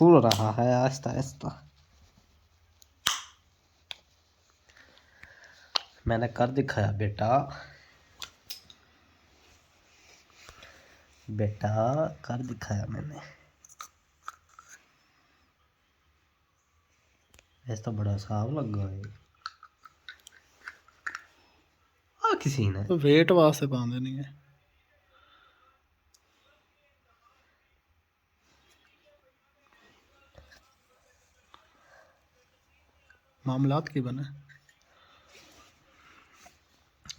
खुल रहा है आहिस्ता आहिस्ता। मैंने कर दिखाया बेटा, बेटा कर दिखाया मैंने। ऐसा तो बड़ा साफ लगा है। आ किसी ने वेट वास्ते पाते नहीं है। मामलात की बने,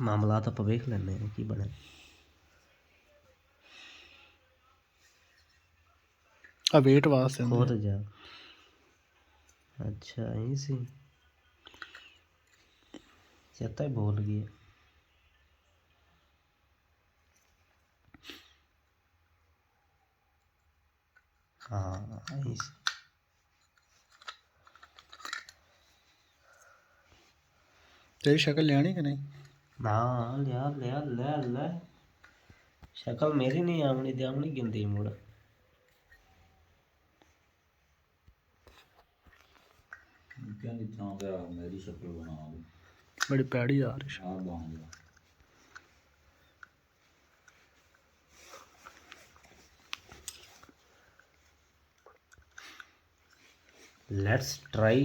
मामलात आप वेख लेने की बने। वेट वास्ते खोद जा। अच्छा यही सी चेता ही भूल गया। हाँ यही सी। तेरी शक्ल लियानी कि नहीं? ना लिया लिया ले ले। शक्ल मेरी नहीं आमनी दी आमनी गिनती मुड़। मेरी शक्ल बना दी। बड़ी पैड़ी आ रही है। Let's try.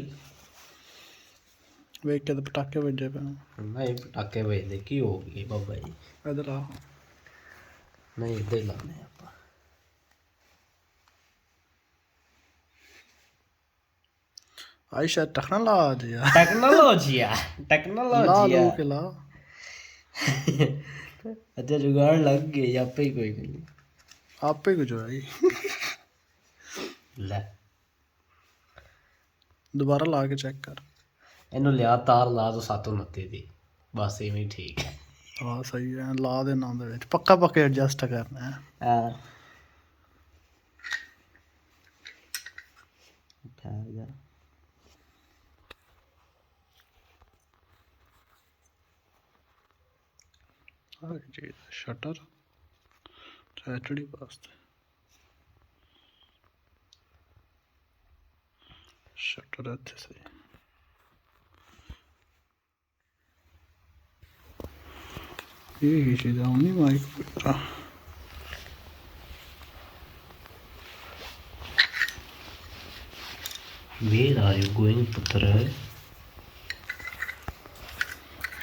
वेख के तो पटाखे बजे पे नहीं पटाखे भेजते की हो गई बाबा जी। इधर आ। नहीं इधर ही लाने आप। आयशा टेक्नोलॉजी टेक्नोलॉजिया ला टेक्नोलॉजिया। लो के ला। अच्छा जुगाड़ लग गई आपे ही कोई नहीं। आपे कुछ आई ले दोबारा ला के चेक कर। इन्हों लिया तार ला तो 729 दी बस इवें ही ठीक है। हाँ सही है, ला देना ਉਹਦੇ ਵਿੱਚ पक्का पक्का एडजस्ट करना है। ठहर जा। जी शटर सैटरडे वास्ते शटर ਇੱਥੇ ਸਹੀ। ਇਹ ਹੀ ਚੀਜ਼ ਆਉਣੀ ਮਾਈਕ ਵਗੈਰਾ। Where are you going पुत्र?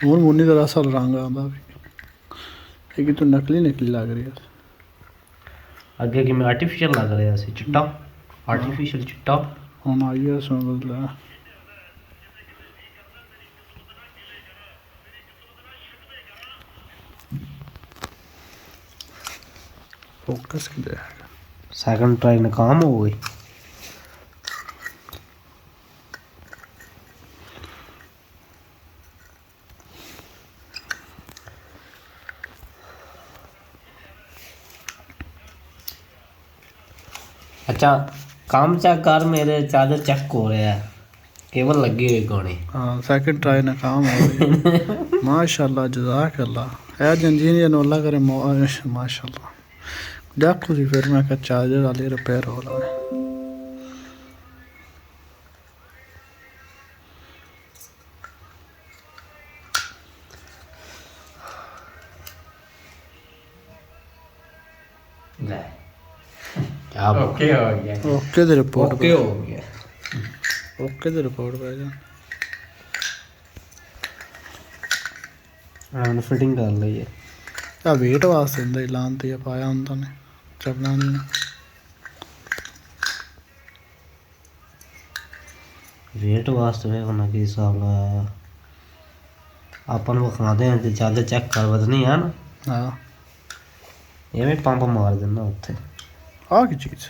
ਹੁਣ ਮੁੰਨੀ ਦਾ ਅਸਲ ਰੰਗ ਆਉਂਦਾ ਵੀ ਇਹ ਕਿ ਤੂੰ ਨਕਲੀ ਨਕਲੀ ਲੱਗ ਰਹੀ ਹੈ। ਅੱਗੇ ਕਿਵੇਂ ਆਰਟੀਫੀਸ਼ੀਅਲ ਲੱਗ ਰਿਹਾ ਸੀ ਚਿੱਟਾ ਆਰਟੀਫੀਸ਼ੀਅਲ ਚਿੱਟਾ। ਹੁਣ ਆਈ ਹੈ ਸੁਣ ਬਦਲਾ फोकस किधर है? सेकंड ट्राई नाकाम हो गई। अच्छा काम चेक कर मेरे चार्जर चेक हो रहा है केबल लगी हुई कोनी। हाँ सेकंड ट्राई नाकाम हो गई। माशाल्लाह जज़ाकल्लाह है जंजीर या नोला करे माशाल्लाह। देखो जी फिर मैं चार्जर वाले रिपेयर हो रहा है। क्या ओके हो गया। ओके दी रिपोर्ट ओके हो गया। ओके दी रिपोर्ट पे जा। हाँ फिटिंग कर ली है। आ वेट वास्ते इंदा लानती है पाया उन्होंने ने चपना नहीं। वेट वास्ते वे होना कि हिसाब लाया अपन विखाते हैं तो चार्जर चेक कर बदनी है ना। हाँ ये भी पंप मार देना उत्थे। आ की चीज़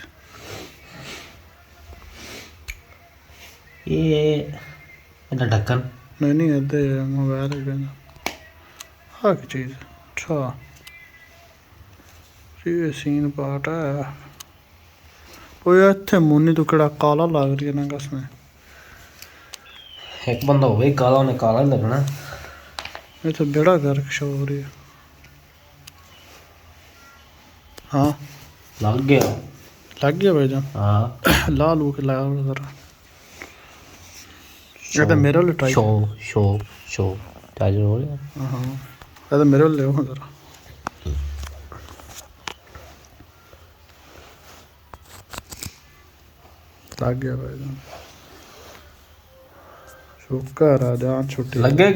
ये इधर ढक्कन नहीं नहीं इधर मोबाइल है कहना। आ की चीज़ अच्छा ये सीन पार्ट है। वो इतने मुन्नी तो कड़ा काला लग रही है ना कसमें। एक बंदा हो गई काला ने काला ही लगना। ये तो बड़ा गर्क शो हो रही है। हाँ लग गया ਲੱਗ ਗਿਆ ਭਾਈ ਜਾਨ ਹਾਂ ਲਾ ਲੂ ਕੇ ਲਗਾ ਜ਼ਰਾ ਇਹ ਤਾਂ ਮੇਰੇ ਲਈ ਟਰਾਈ ਸ਼ੋ ਚਾਰਜਰ ਹੋ ਗਿਆ ਹਾਂ ਇਹ ਤਾਂ ਮੇਰੇ ਲਈ ਲਿਓ ਜ਼ਰਾ ਲੱਗ ਗਿਆ ਭਾਈ ਜਾਨ ਸ਼ੁਕਰ ਆ ਜਾਨ ਛੁੱਟੀ ਲੱਗੇ ਕਿਵੇਂ